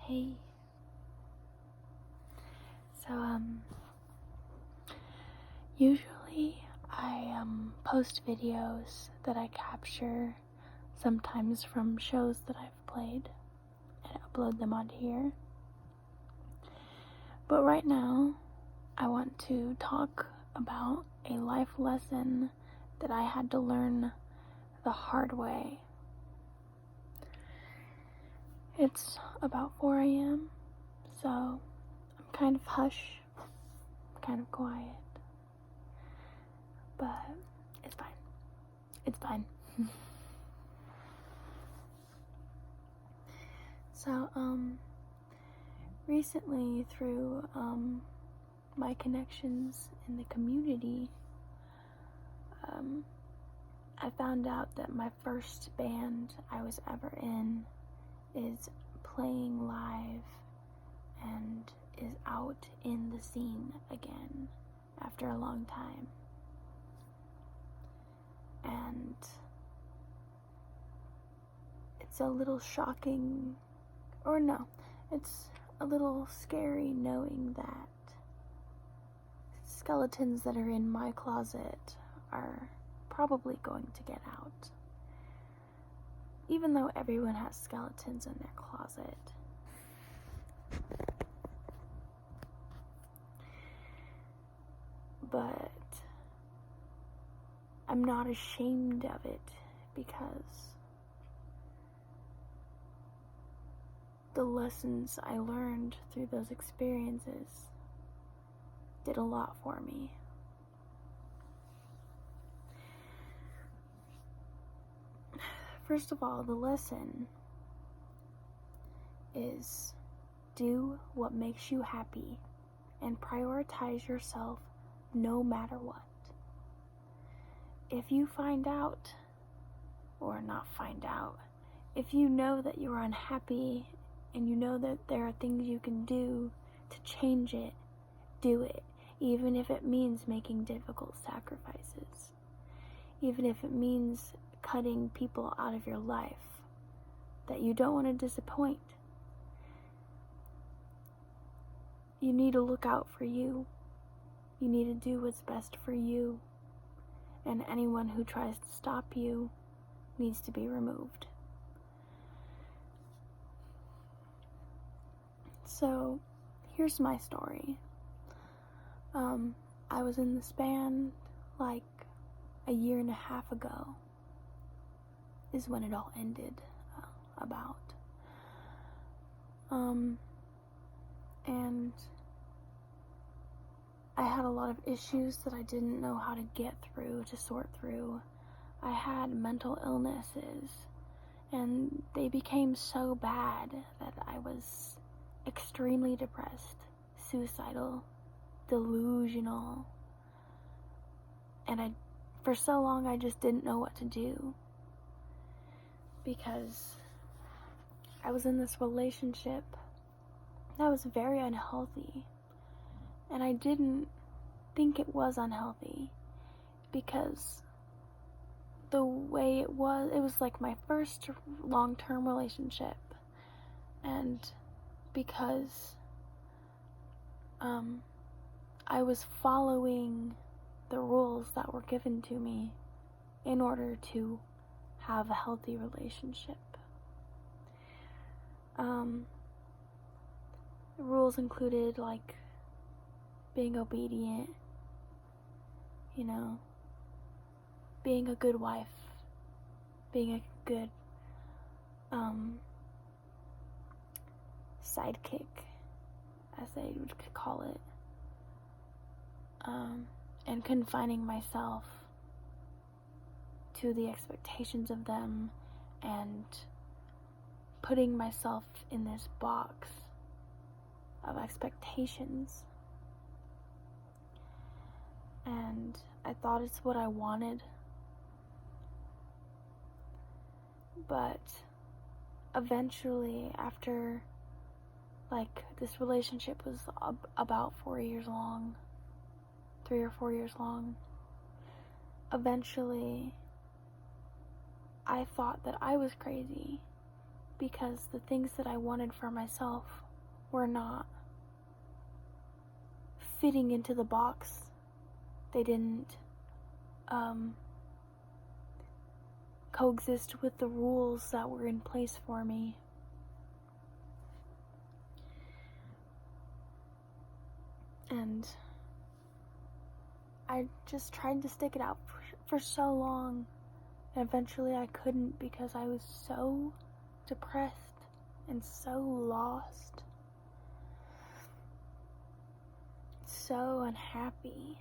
Hey. So, usually I post videos that I capture sometimes from shows that I've played and upload them onto here. But right now, I want to talk about a life lesson that I had to learn the hard way. It's about 4 a.m., so I'm kind of hush, kind of quiet, but it's fine. It's fine. So, recently through, my connections in the community, I found out that my first band I was ever in is playing live and is out in the scene again after a long time. And it's a little shocking, or no, it's a little scary knowing that skeletons that are in my closet are probably going to get out. Even though everyone has skeletons in their closet. But I'm not ashamed of it because the lessons I learned through those experiences did a lot for me. First of all, the lesson is do what makes you happy and prioritize yourself no matter what. If you find out, or not find out, if you know that you're unhappy and you know that there are things you can do to change it, do it, even if it means making difficult sacrifices, even if it means cutting people out of your life that you don't want to disappoint. You need to look out for you. You need to do what's best for you. And anyone who tries to stop you needs to be removed. So, here's my story. I was in this band like a year and a half ago is when it all ended, about. And I had a lot of issues that I didn't know how to get through, to sort through. I had mental illnesses, and they became so bad that I was extremely depressed, suicidal, delusional, and for so long I just didn't know what to do, because I was in this relationship that was very unhealthy, and I didn't think it was unhealthy, because the way it was like my first long-term relationship, and because I was following the rules that were given to me in order to have a healthy relationship. The rules included like being obedient, being a good wife, being a good sidekick, as they would call it, and confining myself to the expectations of them and putting myself in this box of expectations. And I thought it's what I wanted, but eventually, after this relationship was about 4 years long, 3 or 4 years long, eventually I thought that I was crazy because the things that I wanted for myself were not fitting into the box. They didn't coexist with the rules that were in place for me. And I just tried to stick it out for so long. And eventually I couldn't, because I was so depressed and so lost, so unhappy.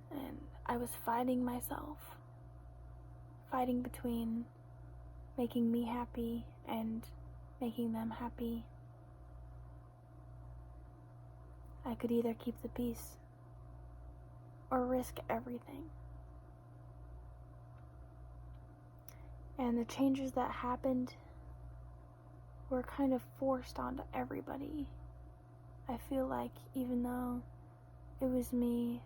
And I was fighting myself, fighting between making me happy and making them happy. I could either keep the peace or risk everything. And the changes that happened were kind of forced onto everybody. I feel like even though it was me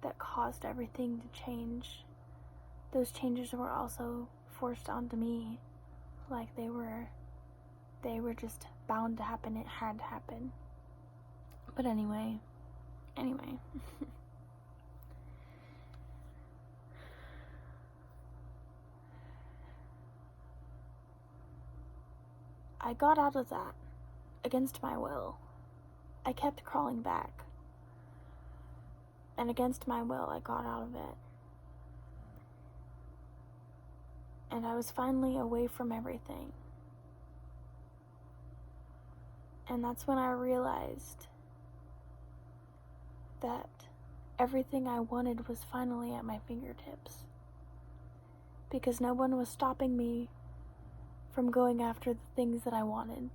that caused everything to change, those changes were also forced onto me. Like they were just bound to happen. It had to happen. But anyway. I got out of that against my will. I kept crawling back. And against my will, I got out of it. And I was finally away from everything. And that's when I realized that everything I wanted was finally at my fingertips. Because no one was stopping me from going after the things that I wanted.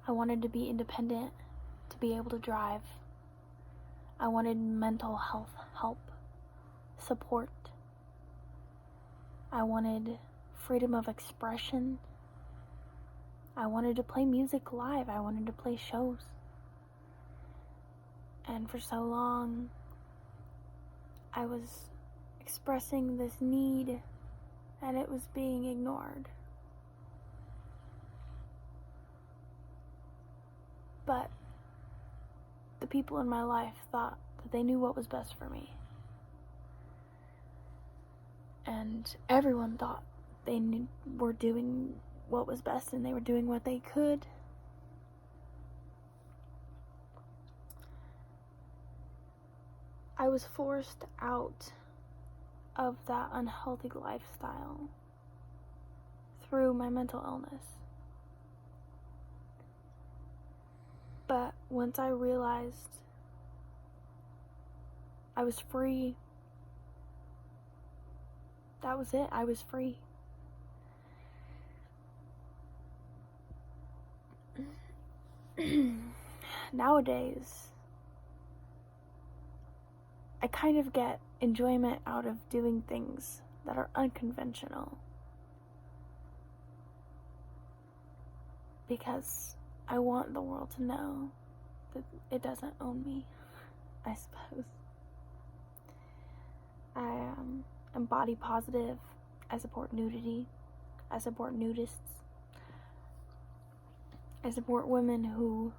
I wanted to be independent, to be able to drive. I wanted mental health help, support. I wanted freedom of expression. I wanted to play music live. I wanted to play shows. And for so long, I was expressing this need, and it was being ignored. But the people in my life thought that they knew what was best for me. And everyone thought they were doing what was best, and they were doing what they could. I was forced out of that unhealthy lifestyle through my mental illness. But once I realized I was free, that was it. I was free. Nowadays, I kind of get enjoyment out of doing things that are unconventional. Because I want the world to know that it doesn't own me, I suppose. I am body positive. I support nudity. I support nudists. I support women who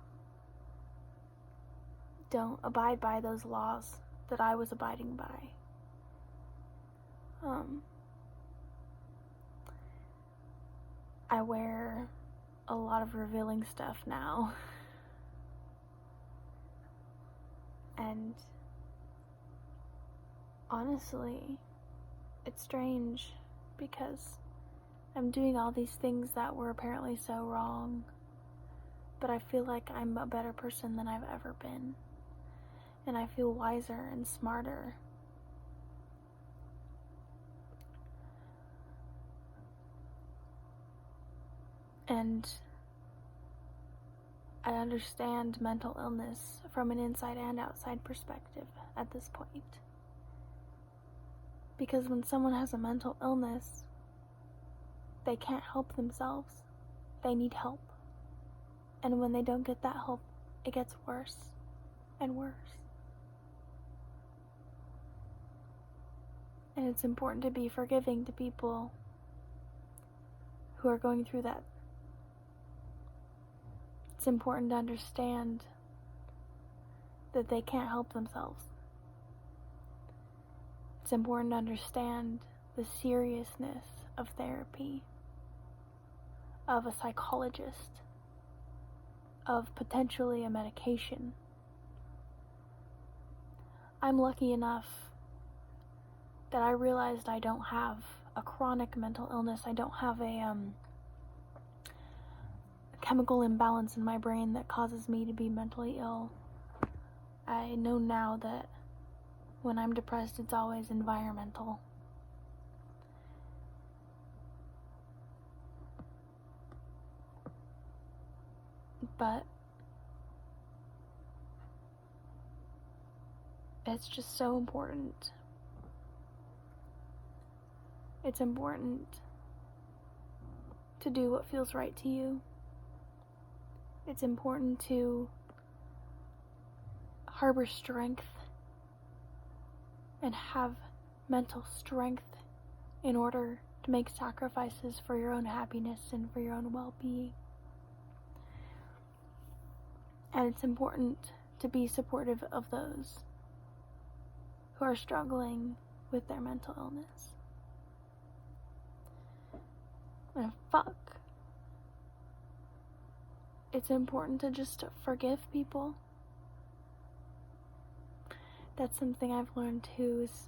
don't abide by those laws that I was abiding by. I wear a lot of revealing stuff now. And honestly, it's strange because I'm doing all these things that were apparently so wrong, but I feel like I'm a better person than I've ever been. And I feel wiser and smarter. And I understand mental illness from an inside and outside perspective at this point. Because when someone has a mental illness, they can't help themselves. They need help. And when they don't get that help, it gets worse and worse. And it's important to be forgiving to people who are going through that. It's important to understand that they can't help themselves. It's important to understand the seriousness of therapy, of a psychologist, of potentially a medication. I'm lucky enough that I realized I don't have a chronic mental illness. I don't have a chemical imbalance in my brain that causes me to be mentally ill. I know now that when I'm depressed, it's always environmental. But it's just so important. It's important to do what feels right to you. It's important to harbor strength and have mental strength in order to make sacrifices for your own happiness and for your own well-being. And it's important to be supportive of those who are struggling with their mental illness. And it's important to just forgive people. That's something I've learned too, is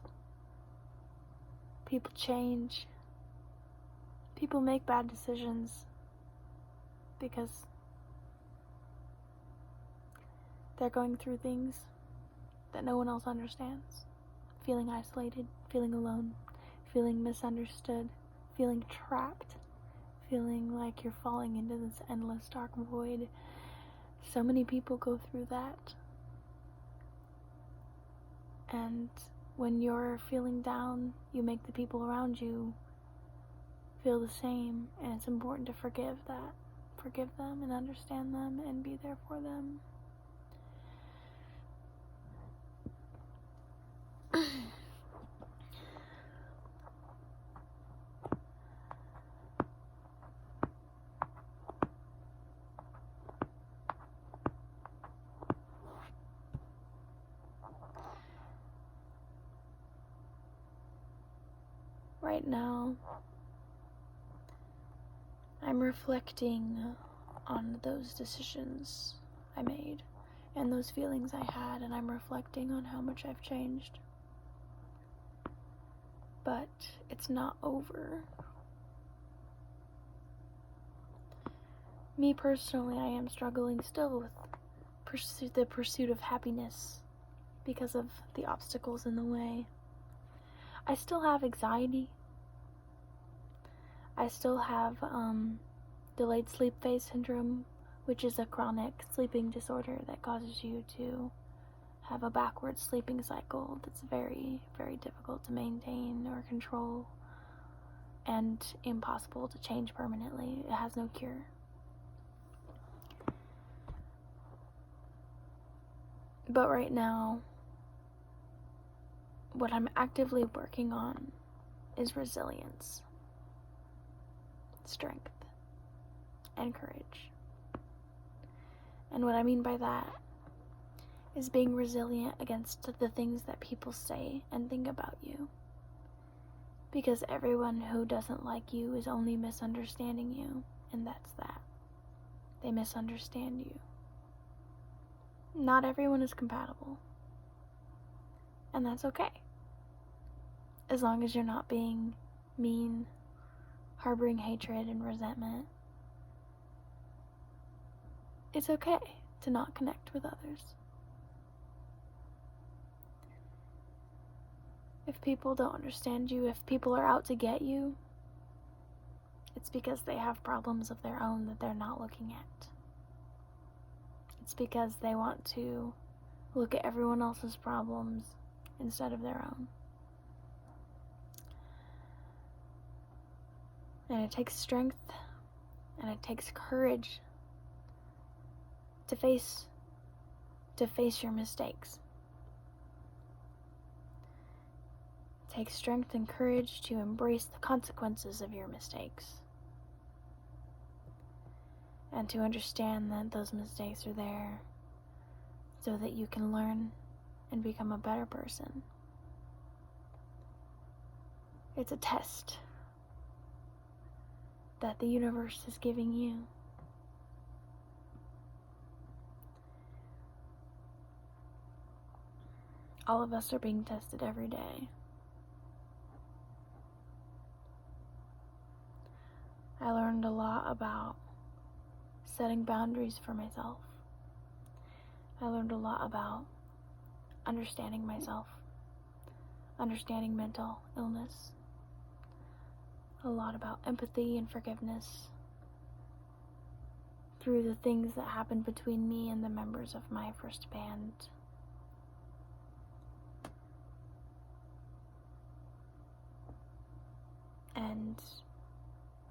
people change. People make bad decisions because they're going through things that no one else understands. Feeling isolated, feeling alone, feeling misunderstood, feeling trapped, feeling like you're falling into this endless dark void. So many people go through that. And when you're feeling down, you make the people around you feel the same, and it's important to forgive that. Forgive them and understand them and be there for them. Right now, I'm reflecting on those decisions I made and those feelings I had, and I'm reflecting on how much I've changed. But it's not over. Me personally, I am struggling still with the pursuit of happiness because of the obstacles in the way. I still have anxiety. I still have delayed sleep phase syndrome, which is a chronic sleeping disorder that causes you to have a backward sleeping cycle that's very, very difficult to maintain or control and impossible to change permanently. It has no cure. But right now, what I'm actively working on is resilience, strength, and courage. And what I mean by that is being resilient against the things that people say and think about you. Because everyone who doesn't like you is only misunderstanding you, and that's that. They misunderstand you. Not everyone is compatible. And that's okay. As long as you're not being mean, harboring hatred and resentment, it's okay to not connect with others. If people don't understand you, if people are out to get you, it's because they have problems of their own that they're not looking at. It's because they want to look at everyone else's problems instead of their own. And it takes strength and it takes courage to face your mistakes. takes strength and courage to embrace the consequences of your mistakes. And to understand that those mistakes are there so that you can learn and become a better person. It's a test that the universe is giving you. All of us are being tested every day. I learned a lot about setting boundaries for myself. I learned a lot about understanding myself, understanding mental illness, a lot about empathy and forgiveness through the things that happened between me and the members of my first band. And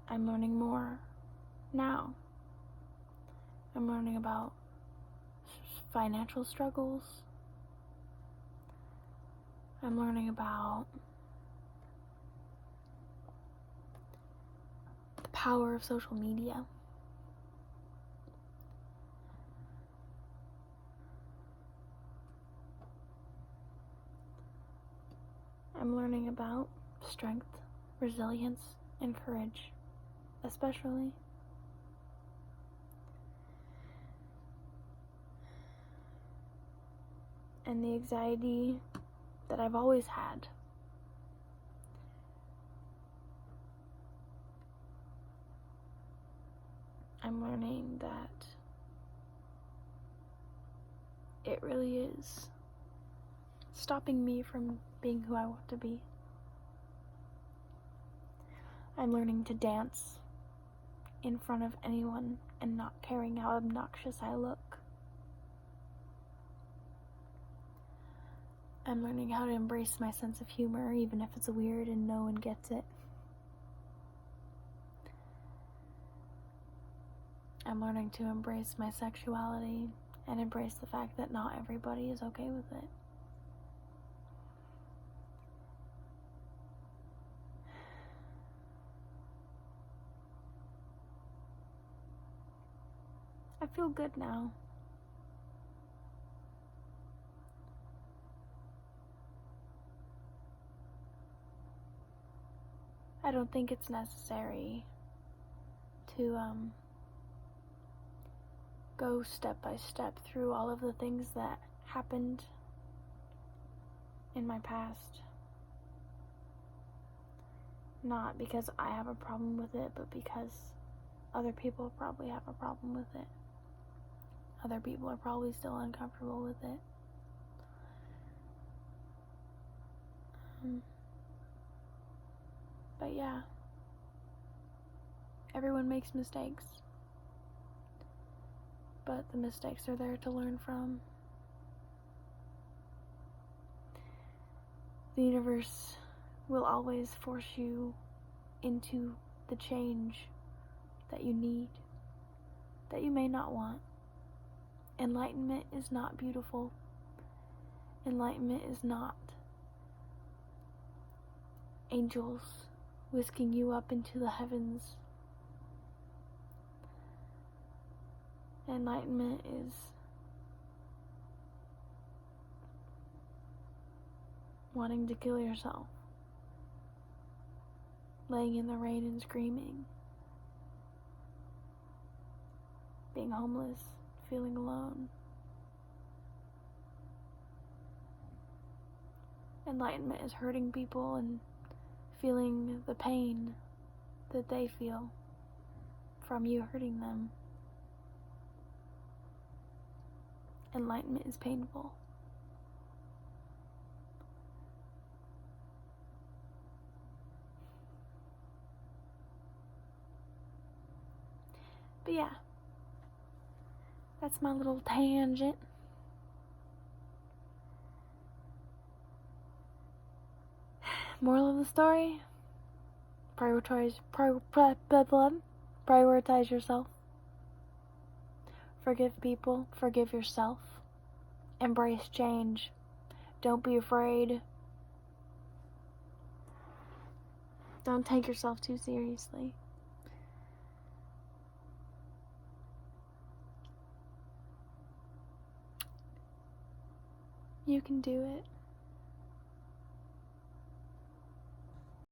I'm learning more now. I'm learning about financial struggles. I'm learning about the power of social media. I'm learning about strength, resilience, and courage, especially. And the anxiety that I've always had. I'm learning that it really is stopping me from being who I want to be. I'm learning to dance in front of anyone and not caring how obnoxious I look. I'm learning how to embrace my sense of humor, even if it's weird and no one gets it. I'm learning to embrace my sexuality and embrace the fact that not everybody is okay with it. I feel good now. I don't think it's necessary to go step by step through all of the things that happened in my past. Not because I have a problem with it, but because other people probably have a problem with it. Other people are probably still uncomfortable with it. But yeah, everyone makes mistakes. But the mistakes are there to learn from. The universe will always force you into the change that you need, that you may not want. Enlightenment is not beautiful. Enlightenment is not angels whisking you up into the heavens. Enlightenment is wanting to kill yourself, laying in the rain and screaming, being homeless, feeling alone. Enlightenment is hurting people and feeling the pain that they feel from you hurting them. Enlightenment is painful. But yeah, that's my little tangent. Moral of the story: prioritize yourself. Forgive people, forgive yourself. Embrace change. Don't be afraid. Don't take yourself too seriously. You can do it.